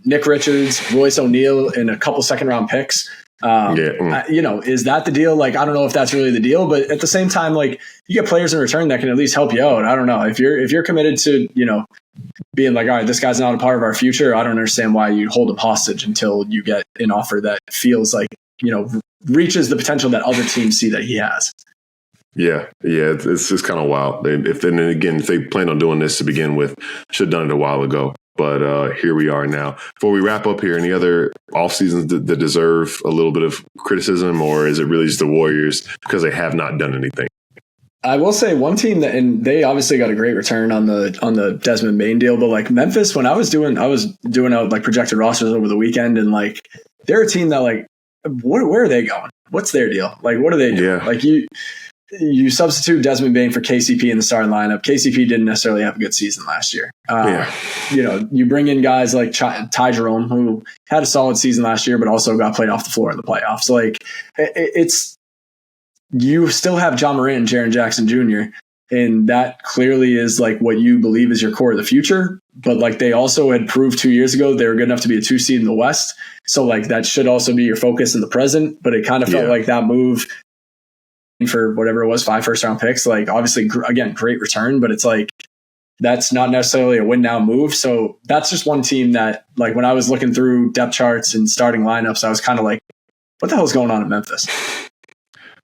Nick Richards, Royce O'Neal, and a couple second-round picks. You know, is that the deal? Like, I don't know if that's really the deal, but at the same time, like, you get players in return that can at least help you out. I don't know if you're committed to, you know, being like, all right, this guy's not a part of our future. I don't understand why you hold him hostage until you get an offer that feels like, you know, reaches the potential that other teams see that he has. Yeah, it's just kind of wild. If they plan on doing this to begin with, should have done it a while ago. But here we are now. Before we wrap up here, any other off seasons that deserve a little bit of criticism, or is it really just the Warriors because they have not done anything? I will say one team that, and they obviously got a great return on the Desmond Bane deal, but like Memphis, when I was doing out like projected rosters over the weekend, and like they're a team that like, where are they going? What's their deal? Like, what are they doing? Yeah. Like you substitute Desmond Bane for KCP in the starting lineup. KCP didn't necessarily have a good season last year. You bring in guys like Ty Jerome, who had a solid season last year, but also got played off the floor in the playoffs. Like it's, you still have John Morant and Jaren Jackson Jr., and that clearly is like what you believe is your core of the future. But like they also had proved 2 years ago they were good enough to be a 2 seed in the West. So like that should also be your focus in the present. But it kind of felt like that move for whatever it was, 5 first-round picks, like obviously, again, great return, but it's like that's not necessarily a win-now move. So that's just one team that, like, when I was looking through depth charts and starting lineups, I was kind of like, what the hell is going on in Memphis?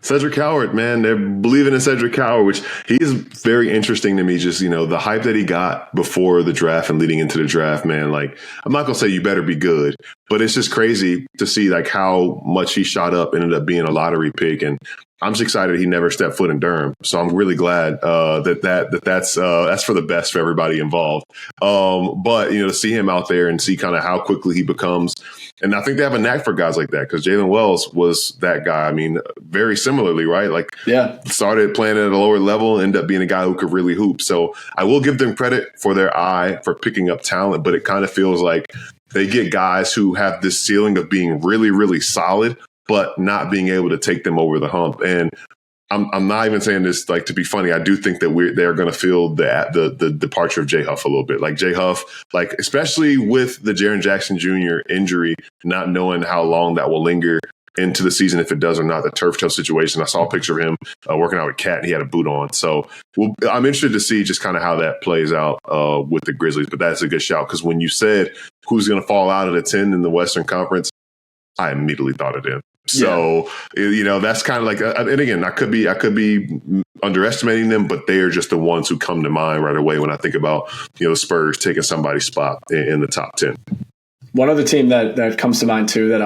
Cedric Howard, man, they're believing in Cedric Howard, which he is very interesting to me. Just, the hype that he got before the draft and leading into the draft, man, like, I'm not going to say you better be good, but it's just crazy to see like how much he shot up, ended up being a lottery pick. And I'm just excited he never stepped foot in Durham. So I'm really glad that's for the best for everybody involved. But to see him out there and see kind of how quickly he becomes, and I think they have a knack for guys like that because Jalen Wells was that guy. I mean, very similarly, right? Like, started playing at a lower level, ended up being a guy who could really hoop. So I will give them credit for their eye for picking up talent, but it kind of feels like they get guys who have this ceiling of being really, really solid, but not being able to take them over the hump. And I'm not even saying this like to be funny. I do think that they're going to feel the departure of Jay Huff a little bit. Like Jay Huff, like especially with the Jaren Jackson Jr. injury, not knowing how long that will linger into the season, if it does or not, the turf toe situation. I saw a picture of him working out with Cat, and he had a boot on. So I'm interested to see just kind of how that plays out with the Grizzlies. But that's a good shout because when you said who's going to fall out of the 10 in the Western Conference, I immediately thought of them. So, that's kind of like, and again, I could be underestimating them, but they are just the ones who come to mind right away when I think about, Spurs taking somebody's spot in the top 10. One other team that comes to mind too, that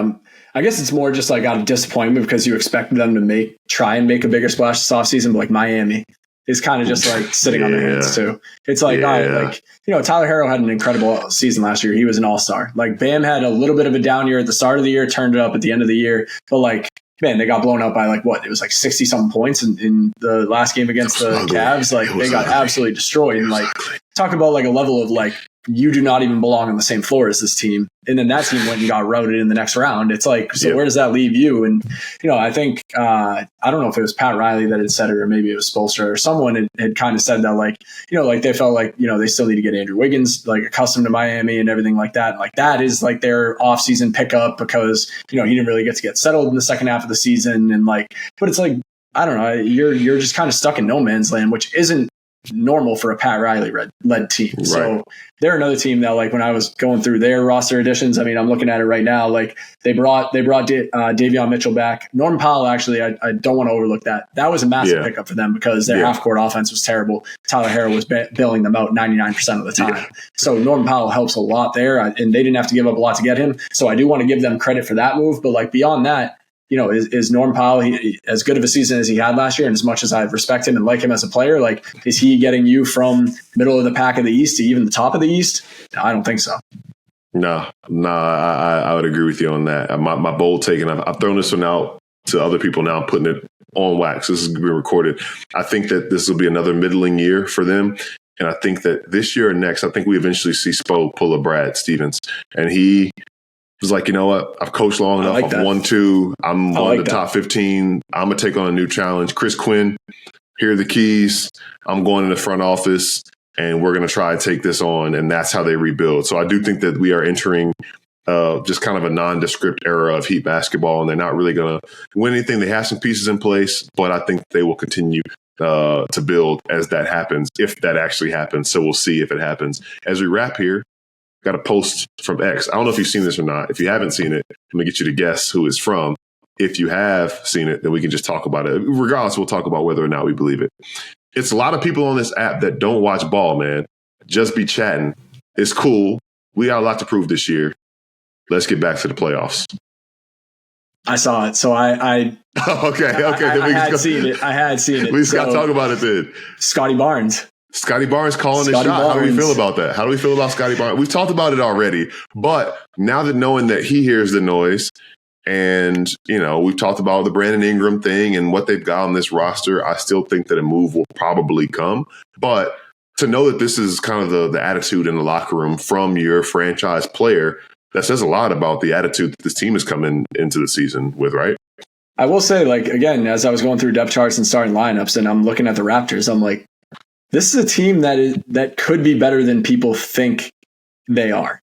I guess it's more just like out of disappointment because you expected them to try and make a bigger splash this offseason, but like Miami is kind of just like sitting on their hands too. It's like, all right, like, Tyler Herro had an incredible season last year. He was an all-star. Like Bam had a little bit of a down year at the start of the year, turned it up at the end of the year. But like, man, they got blown out by like what? It was like 60 something points in the last game against the Cavs. Like they got absolutely destroyed. And like, talk about like a level of like, you do not even belong on the same floor as this team. And then that team went and got routed in the next round. It's like, so where does that leave you? And, I think, I don't know if it was Pat Riley that had said it, or maybe it was Spoelstra or someone had kind of said that, like, like they felt like, they still need to get Andrew Wiggins, like accustomed to Miami and everything like that. And like, that is like their offseason pickup because, he didn't really get to get settled in the second half of the season. And like, but it's like, I don't know, you're just kind of stuck in no man's land, which isn't normal for a Pat Riley led team. Right. So they're another team that, like, when I was going through their roster additions, I mean, I'm looking at it right now. Like they brought Davion Mitchell back. Norman Powell, actually, I don't want to overlook that. That was a massive pickup for them because their half court offense was terrible. Tyler Herro was bailing them out 99% of the time. Yeah. So Norman Powell helps a lot there, and they didn't have to give up a lot to get him. So I do want to give them credit for that move. But like beyond that, is Norm Powell as good of a season as he had last year? And as much as I respect him and like him as a player, like, is he getting you from middle of the pack of the East to even the top of the East? No, I don't think so. No, I would agree with you on that. My bold take, and I've thrown this one out to other people now, I'm putting it on wax. This is being recorded. I think that this will be another middling year for them. And I think that this year or next, I think we eventually see Spo pull a Brad Stevens. And he was like, you know what? I've coached long enough. I've won 2. I'm on the top 15. I'm going to take on a new challenge. Chris Quinn, here are the keys. I'm going in the front office, and we're going to try and take this on. And that's how they rebuild. So I do think that we are entering just kind of a nondescript era of Heat basketball, and they're not really going to win anything. They have some pieces in place, but I think they will continue to build as that happens, if that actually happens. So we'll see if it happens. As we wrap here, got a post from X. I don't know if you've seen this or not. If you haven't seen it, I'm going to get you to guess who it's from. If you have seen it, then we can just talk about it. Regardless, we'll talk about whether or not we believe it. It's a lot of people on this app that don't watch ball, man. Just be chatting. It's cool. we got a lot to prove this year. Let's get back to the playoffs. I saw it. So I okay. I had seen it. We just got to talk about it then. Scotty Barnes calling his shot. How do we feel about that? How do we feel about Scotty Barnes? We've talked about it already, but now that knowing that he hears the noise, and, we've talked about the Brandon Ingram thing and what they've got on this roster, I still think that a move will probably come. But to know that this is kind of the attitude in the locker room from your franchise player, that says a lot about the attitude that this team is coming into the season with, right? I will say, again, as I was going through depth charts and starting lineups and I'm looking at the Raptors, I'm like, this is a team that could be better than people think they are.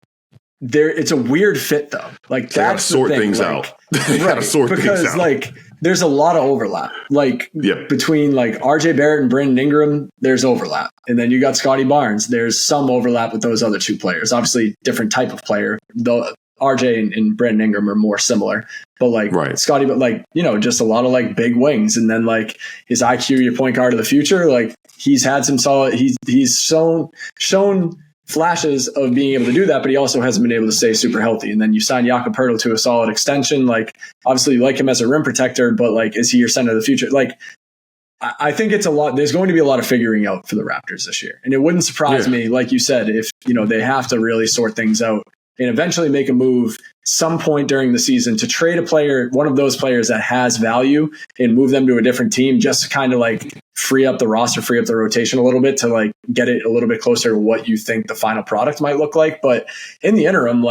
It's a weird fit though. That's gotta sort things out. Because there's a lot of overlap. Between RJ Barrett and Brandon Ingram, there's overlap. And then you got Scotty Barnes. There's some overlap with those other two players. Obviously, different type of player. Though RJ and Brandon Ingram are more similar. But Scotty, but just a lot of big wings. And then his IQ, your point guard of the future, he's had some solid. He's shown flashes of being able to do that, but he also hasn't been able to stay super healthy. And then you sign Jakob Poeltl to a solid extension. Obviously you like him as a rim protector, but is he your center of the future? I think it's a lot. There's going to be a lot of figuring out for the Raptors this year. And it wouldn't surprise me, like you said, if, they have to really sort things out and eventually make a move some point during the season to trade a player, one of those players that has value, and move them to a different team just to kind of free up the roster, free up the rotation a little bit to get it a little bit closer to what you think the final product might look like. But in the interim,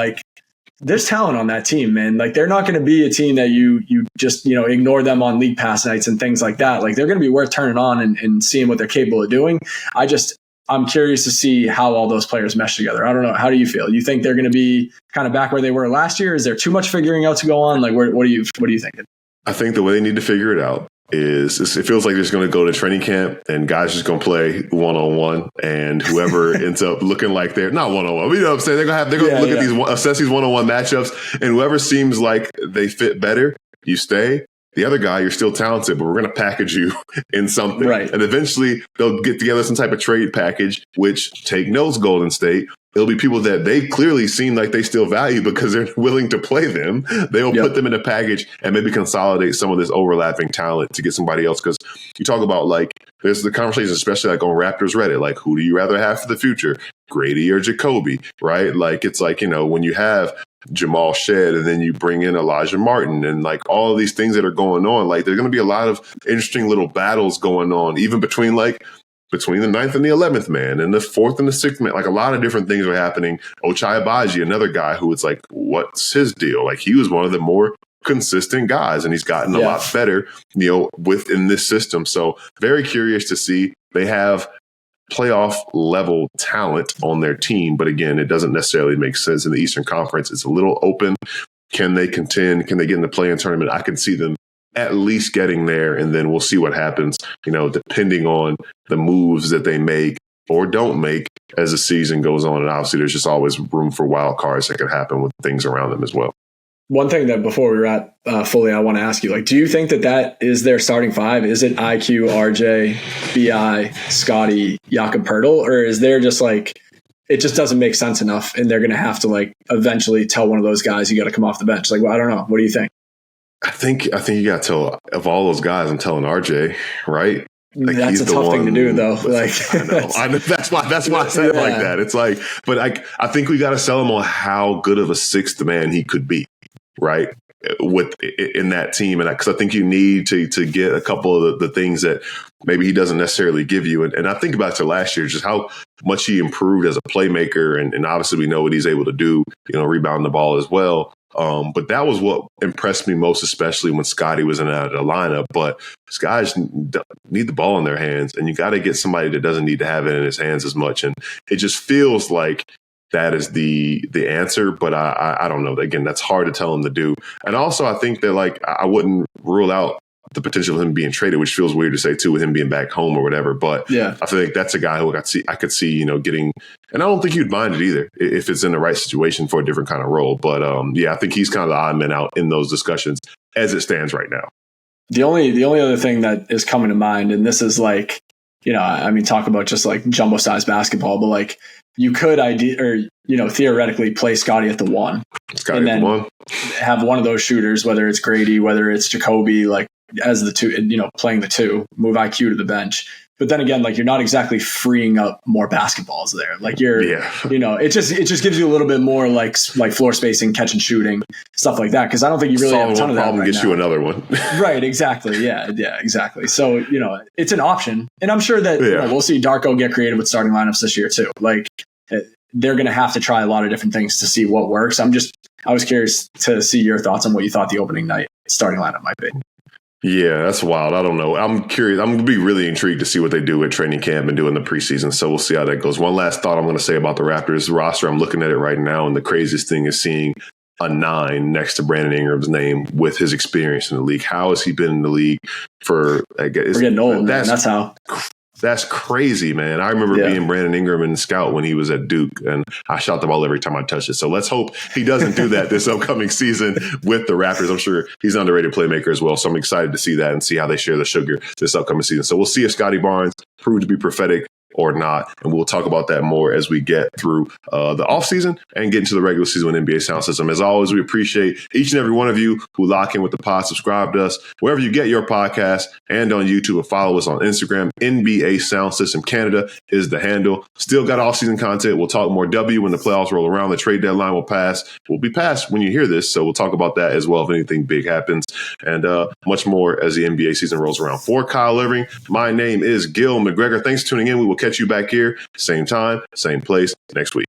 there's talent on that team, man. They're not going to be a team that you just, ignore them on league pass nights and things like that. They're going to be worth turning on and seeing what they're capable of doing. I'm curious to see how all those players mesh together. I don't know. How do you feel? You think they're going to be kind of back where they were last year? Is there too much figuring out to go on? What are you thinking? I think the way they need to figure it out is it feels like they're just going to go to training camp and guys just going to play one-on-one, and whoever ends up looking like they're not one-on-one. You know what I'm saying? They're going to look at assess these one-on-one matchups, and whoever seems like they fit better, you stay. The other guy, you're still talented, but we're going to package you in something. Right. And eventually they'll get together some type of trade package, which, take notes, Golden State, it'll be people that they clearly seem like they still value because they're willing to play them. They'll put them in a package and maybe consolidate some of this overlapping talent to get somebody else. Because you talk about there's the conversation, especially on Raptors Reddit, who do you rather have for the future, Grady or Jacoby, right? It's when you have Jamal Shed and then you bring in Elijah Martin and all of these things that are going on, there's going to be a lot of interesting little battles going on, even between the 9th and the 11th man and the 4th and the 6th man. A lot of different things are happening. Ochai Agbaji, another guy who it's what's his deal? He was one of the more consistent guys and he's gotten a lot better, within this system. So very curious to see. They have playoff level talent on their team. But again, it doesn't necessarily make sense in the Eastern Conference. It's a little open. Can they contend? Can they get in the play-in tournament? I can see them at least getting there, and then we'll see what happens, depending on the moves that they make or don't make as the season goes on. And obviously there's just always room for wild cards that could happen with things around them as well. One thing that before we wrap fully, I want to ask you, do you think that is their starting five? Is it IQ, RJ, BI, Scotty, Jakob Poeltl, or is there just it just doesn't make sense enough and they're going to have to eventually tell one of those guys, you got to come off the bench? I don't know. What do you think? I think you got to tell, of all those guys, I'm telling RJ, right? That's a tough thing to do, though. I know. That's why I said it like that. It's but I think we got to sell him on how good of a sixth man he could be, right? In that team, and because I think you need to get a couple of the things that maybe he doesn't necessarily give you. And I think about to last year, just how much he improved as a playmaker, and obviously we know what he's able to do, rebound the ball as well. But that was what impressed me most, especially when Scotty was in and out of the lineup. But these guys need the ball in their hands, and you got to get somebody that doesn't need to have it in his hands as much. And it just feels like that is the answer. But I don't know. Again, that's hard to tell him to do. And also, I think that I wouldn't rule out the potential of him being traded, which feels weird to say too, with him being back home or whatever. But yeah, I feel like that's a guy who I could see, getting, and I don't think you'd mind it either if it's in the right situation for a different kind of role. But yeah, I think he's kind of the odd man out in those discussions as it stands right now. The only other thing that is coming to mind, and this is I mean, talk about just like jumbo size basketball, but like you could theoretically play Scotty at the 1 and then have one of those shooters, whether it's Grady, whether it's Jacoby, like as the 2, playing the 2, move IQ to the bench. But then again, like you're not exactly freeing up more basketballs there. Like it just gives you a little bit more like floor spacing, catch and shooting, stuff like that. Because I don't think you really have a ton of that. Problem gets you another one. Right. Exactly. Yeah. Exactly. So it's an option, and I'm sure that we'll see Darko get creative with starting lineups this year too. Like they're going to have to try a lot of different things to see what works. I was curious to see your thoughts on what you thought the opening night starting lineup might be. Yeah, that's wild. I don't know. I'm curious. I'm going to be really intrigued to see what they do at training camp and do in the preseason. So we'll see how that goes. One last thought I'm going to say about the Raptors roster. I'm looking at it right now, and the craziest thing is seeing a 9 next to Brandon Ingram's name with his experience in the league. How has he been in the league for, I guess? We're getting old, man. That's how. That's crazy, man. I remember being Brandon Ingram in Scout when he was at Duke, and I shot the ball every time I touched it. So let's hope he doesn't do that this upcoming season with the Raptors. I'm sure he's an underrated playmaker as well. So I'm excited to see that and see how they share the sugar this upcoming season. So we'll see if Scotty Barnes proved to be prophetic or not. And we'll talk about that more as we get through the offseason and get into the regular season with NBA Sound System. As always, we appreciate each and every one of you who lock in with the pod, subscribe to us wherever you get your podcast and on YouTube, and follow us on Instagram. NBA Sound System Canada is the handle. Still got offseason content. We'll talk more W when the playoffs roll around. The trade deadline will be passed when you hear this. So we'll talk about that as well if anything big happens, and much more as the NBA season rolls around. For Kyle Irving, my name is Gil McGregor. Thanks for tuning in. We will catch you back here, same time, same place next week.